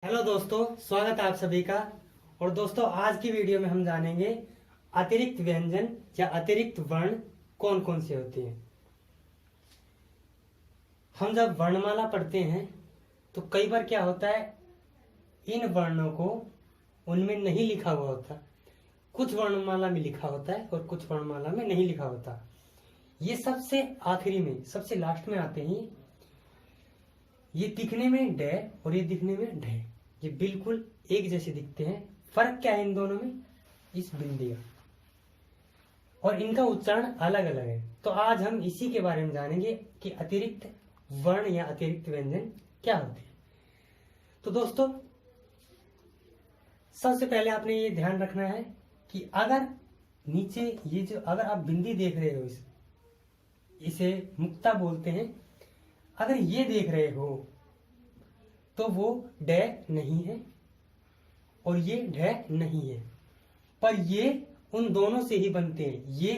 Hello दोस्तों, स्वागत है आप सभी का। और दोस्तों, आज की वीडियो में हम जानेंगे अतिरिक्त व्यंजन या अतिरिक्त वर्ण कौन कौन से होते हैं। हम जब वर्णमाला पढ़ते हैं तो कई बार क्या होता है, इन वर्णों को उनमें नहीं लिखा हुआ होता। कुछ वर्णमाला में लिखा होता है और कुछ वर्णमाला में नहीं लिखा होता। ये सबसे आखिरी में, सबसे लास्ट में आते हैं। ये दिखने में डे और ये दिखने में ढे, ये बिल्कुल एक जैसे दिखते हैं। फर्क क्या है इन दोनों में? इस बिंदी का, और इनका उच्चारण अलग अलग है। तो आज हम इसी के बारे में जानेंगे कि अतिरिक्त वर्ण या अतिरिक्त व्यंजन क्या होते हैं। तो दोस्तों, सबसे पहले आपने ये ध्यान रखना है कि अगर नीचे ये जो, अगर आप बिंदी देख रहे हो, इसे मुक्ता बोलते हैं। अगर ये देख रहे हो तो वो डे नहीं है और ये ढे नहीं है, पर ये उन दोनों से ही बनते हैं। ये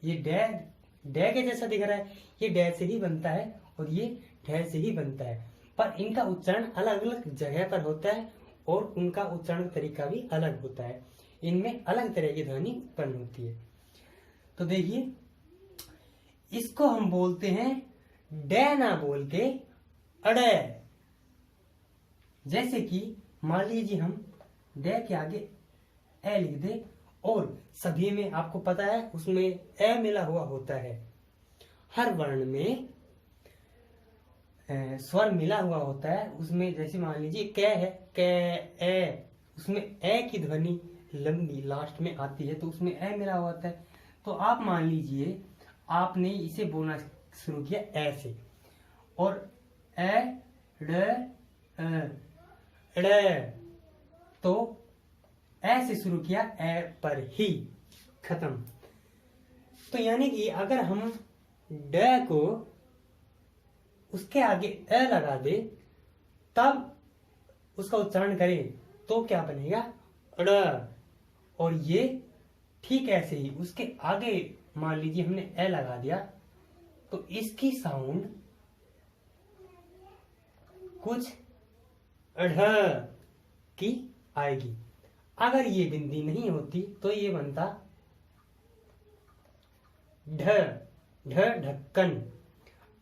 डे के जैसा दिख रहा है, ये डे से ही बनता है और ये ढे से ही बनता है, पर इनका उच्चारण अलग अलग जगह पर होता है और उनका उच्चारण तरीका भी अलग होता है। इनमें अलग तरह की ध्वनि उत्पन्न होती है। तो देखिए, इसको हम बोलते हैं डे ना बोल के अड़े। जैसे कि मान लीजिए हम डे के आगे ए लिख दे, और सभी में आपको पता है उसमें ए मिला हुआ होता है। हर वर्ण में स्वर मिला हुआ होता है उसमें। जैसे मान लीजिए कै है, कै ए, उसमें ए की ध्वनि लंबी लास्ट में आती है, तो उसमें ए मिला हुआ होता है। तो आप मान लीजिए आपने इसे बोलना शुरू किया ए से, और ए ड़, तो ए से शुरू किया, ए पर ही खत्म। तो यानी कि अगर हम ड को उसके आगे ए लगा दे, तब उसका उच्चारण करें तो क्या बनेगा? ड़। और ये ठीक ऐसे ही उसके आगे मान लीजिए हमने ए लगा दिया, तो इसकी साउंड कुछ अढ़ की आएगी। अगर ये बिंदी नहीं होती तो ये बनता ढ, ढ ढक्कन।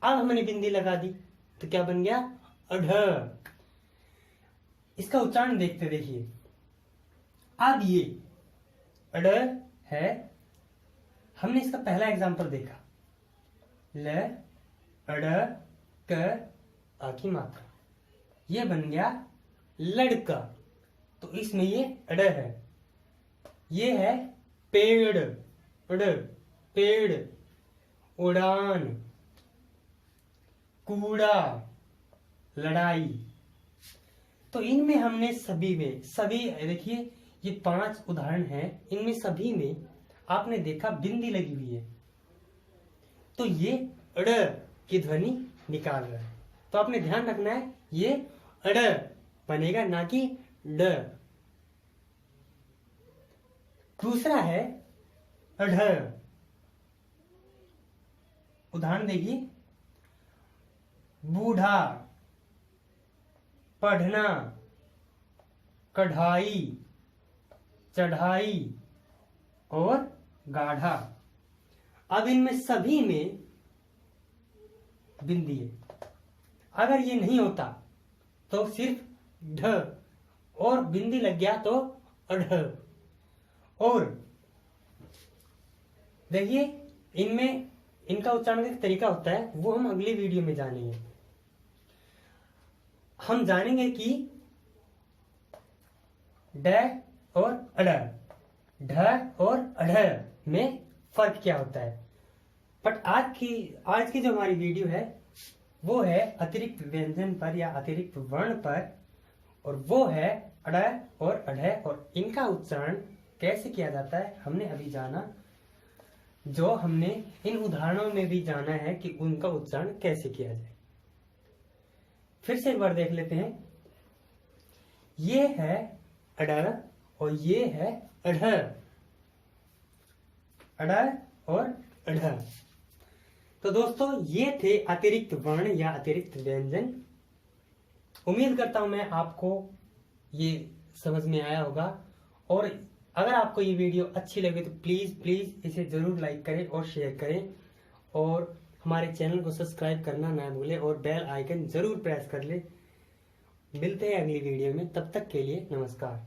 अब हमने बिंदी लगा दी तो क्या बन गया? अढ़। इसका उच्चारण देखते देखिए। अब ये अड़ है, हमने इसका पहला एग्जांपल देखा, ल अड़ क आ की मात्रा, ये बन गया लड़का। तो इसमें ये अड़ है। ये है पेड़, अड़ पेड़, उड़ान, कूड़ा, लड़ाई। तो इनमें हमने सभी देखिए, ये 5 उदाहरण हैं, इनमें सभी में आपने देखा बिंदी लगी हुई है, तो ये अड़ की ध्वनि निकाल रहा है। तो आपने ध्यान रखना है, ये अड़ बनेगा, ना कि ड। दूसरा है अढ़। उदाहरण देखिए, बूढ़ा, पढ़ना, कढ़ाई, चढ़ाई और गाढ़ा। अब इनमें सभी में बिंदी है। अगर ये नहीं होता तो सिर्फ ढ, और बिंदी लग गया तो अढ़। और देखिए, इनमें इनका उच्चारण का तरीका होता है, वो हम अगली वीडियो में जानेंगे। हम जानेंगे कि ड और अड़, ढ और अढ़ में फर्क क्या होता है। बट आज की जो हमारी वीडियो है वो है अतिरिक्त व्यंजन पर या अतिरिक्त वर्ण पर, और वो है अड़ और अढ़, और इनका उच्चारण कैसे किया जाता है हमने अभी जाना। जो हमने इन उदाहरणों में भी जाना है कि उनका उच्चारण कैसे किया जाए। फिर से एक बार देख लेते हैं। ये है अड़ और ये है अढ़, अड़ और अढ़। तो दोस्तों, ये थे अतिरिक्त वर्ण या अतिरिक्त व्यंजन। उम्मीद करता हूं मैं आपको ये समझ में आया होगा। और अगर आपको ये वीडियो अच्छी लगे तो प्लीज इसे जरूर लाइक करें और शेयर करें, और हमारे चैनल को सब्सक्राइब करना ना भूलें और बेल आइकन जरूर प्रेस कर ले। मिलते हैं अगली वीडियो में, तब तक के लिए नमस्कार।